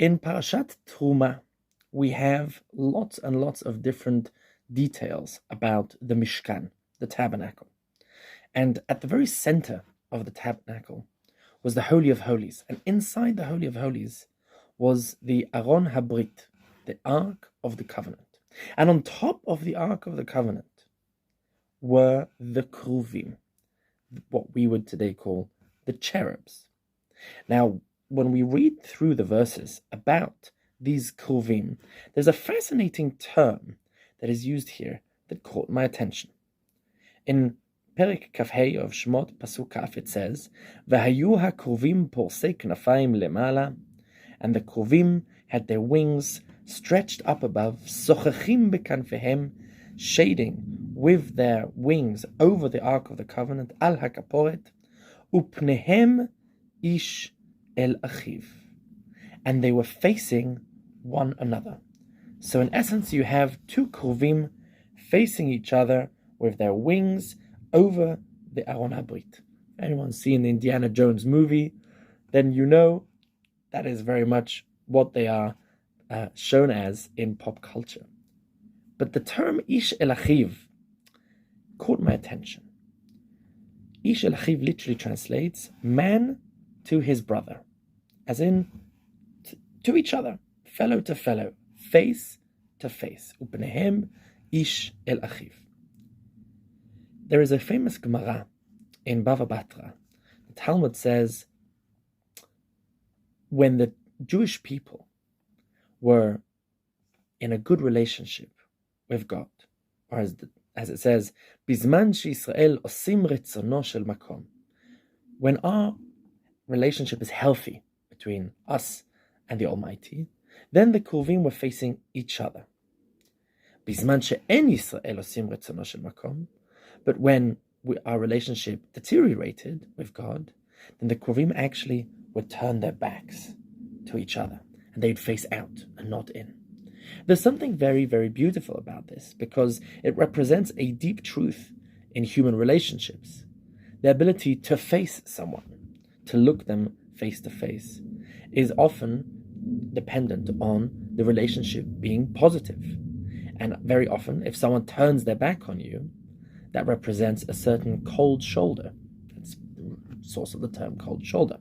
In Parshat Teruma, we have lots and lots of different details about the Mishkan, the tabernacle. And at the very center of the tabernacle was the Holy of Holies. And inside the Holy of Holies was the Aron HaBrit, the Ark of the Covenant. And on top of the Ark of the Covenant were the Kruvim, what we would today call the cherubs. Now, when we read through the verses about these Kruvim, there's a fascinating term that is used here that caught my attention. In Perik Kafhei of Shemot Pasuk Kaf, it says, "V'hayu hakruvim porsei knafayim lemala," and the Kruvim had their wings stretched up above, sochachim bekanfehem, shading with their wings over the Ark of the Covenant, al hakaporet, upnehem ish el Achiv, and they were facing one another. So in essence, you have two Kruvim facing each other with their wings over the Aron HaBrit. Anyone seen the Indiana Jones movie, then you know that is very much what they are shown as in pop culture. But the term Ish el Achiv caught my attention. Ish el Achiv literally translates man to his brother, as in to each other, fellow to fellow, face to face. Upnehem Ish el Achiv. There is a famous Gemara in Bava Batra. The Talmud says, when the Jewish people were in a good relationship with God, or as it says, Bizman sheYisrael osim retzono shel makom, when our relationship is healthy between us and the Almighty, then the Kruvim were facing each other. Bizman she'en Yisrael osim retzono shel makom, but when our relationship deteriorated with God, then the Kruvim actually would turn their backs to each other, and they'd face out and not in. There's something very, very beautiful about this, because it represents a deep truth in human relationships. The ability to face someone, to look them face to face, is often dependent on the relationship being positive. And very often, if someone turns their back on you, that represents a certain cold shoulder. That's the source of the term cold shoulder.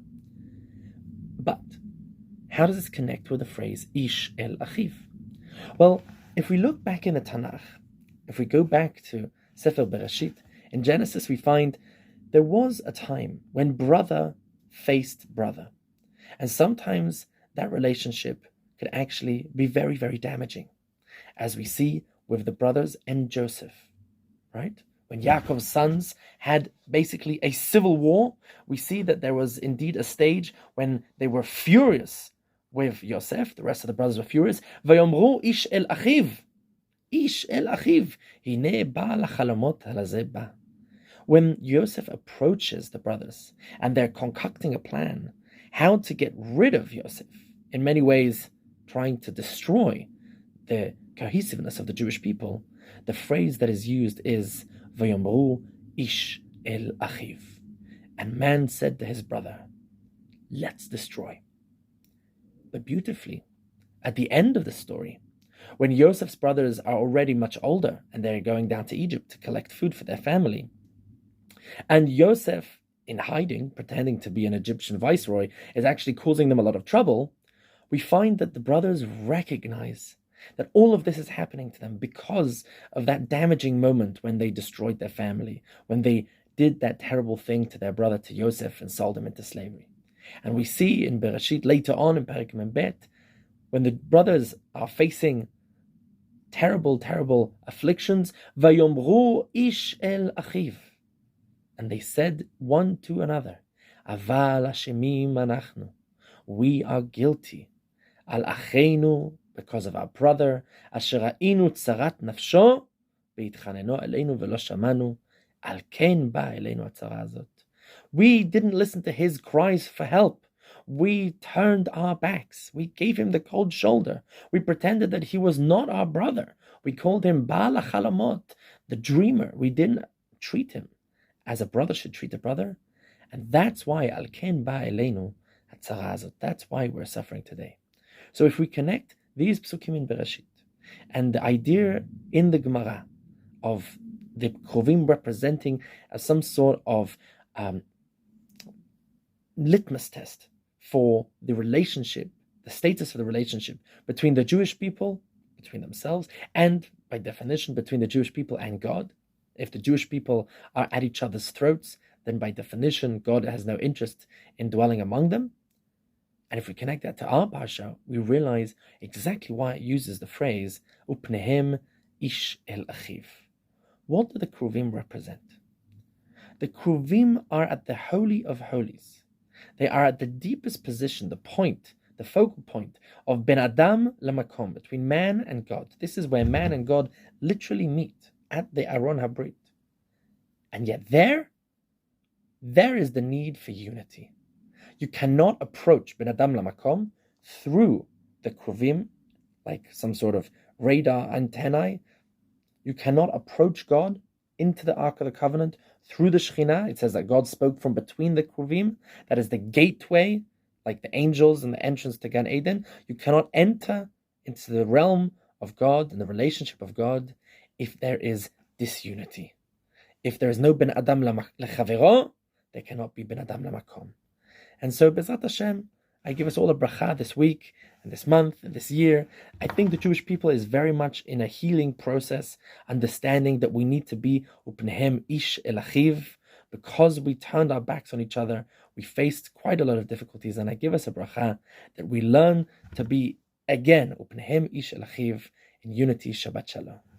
But how does this connect with the phrase Ish el Achiv? Well, if we look back in the Tanakh, if we go back to Sefer Bereshit, in Genesis we find there was a time when brother faced brother. And sometimes that relationship could actually be very, very damaging, as we see with the brothers and Joseph, right? When Yaakov's sons had basically a civil war, we see that there was indeed a stage when they were furious with Yosef. The rest of the brothers were furious. Vayomru ish el achiv, ish el achiv, hine ba lachalamot halazeh ba. When Yosef approaches the brothers and they're concocting a plan how to get rid of Yosef, in many ways trying to destroy the cohesiveness of the Jewish people, the phrase that is used is Vayomru ish el achiv. And man said to his brother, let's destroy. But beautifully, at the end of the story, when Yosef's brothers are already much older and they're going down to Egypt to collect food for their family, and Yosef, in hiding, pretending to be an Egyptian viceroy, is actually causing them a lot of trouble, we find that the brothers recognize that all of this is happening to them because of that damaging moment when they destroyed their family, when they did that terrible thing to their brother, to Yosef, and sold him into slavery. And we see in Bereshit later on in Perek Membet, when the brothers are facing terrible, terrible afflictions, Vayomru ish el achiv, and they said one to another, Aval Hashemim anachnu, we are guilty, al acheinu, because of our brother, asher ra'inu tzarat nafsho, ve'itchaneno eleinu ve'lo shamanu, al ken ba eleinu hatzara hazot. We didn't listen to his cries for help. We turned our backs. We gave him the cold shoulder. We pretended that he was not our brother. We called him Baal HaChalamot, the dreamer. We didn't treat him as a brother should treat a brother. And that's why Al Ken Ba Eleinu Hatzara Hazot. That's why we're suffering today. So if we connect these psukim in Bereshit and the idea in the Gemara of the Krovim representing as some sort of litmus test for the relationship, the status of the relationship between the Jewish people, between themselves, and by definition between the Jewish people and God. If the Jewish people are at each other's throats, then by definition God has no interest in dwelling among them. And if we connect that to our Parsha, we realize exactly why it uses the phrase Upnehem ish el Achiv. What do the Kruvim represent? The Kruvim are at the Holy of Holies. They are at the deepest position, the point, the focal point of Ben Adam Lamakom, between man and God. This is where man and God literally meet, at the Aron HaBrit. And yet there is the need for unity. You cannot approach Ben Adam Lamakom through the Kruvim, like some sort of radar antennae. You cannot approach God into the Ark of the Covenant through the Shekhinah. It says that God spoke from between the Kruvim. That is the gateway, like the angels and the entrance to Gan Eden. You cannot enter into the realm of God and the relationship of God if there is disunity. If there is no Ben Adam Lechavero, there cannot be Ben Adam Lamakom. And so, Bezrat Hashem, I give us all a bracha this week, and this month, and this year. I think the Jewish people is very much in a healing process, understanding that we need to be Upnehem ish el Achiv. Because we turned our backs on each other, we faced quite a lot of difficulties, and I give us a bracha that we learn to be, again, Upnehem ish el Achiv, in unity. Shabbat Shalom.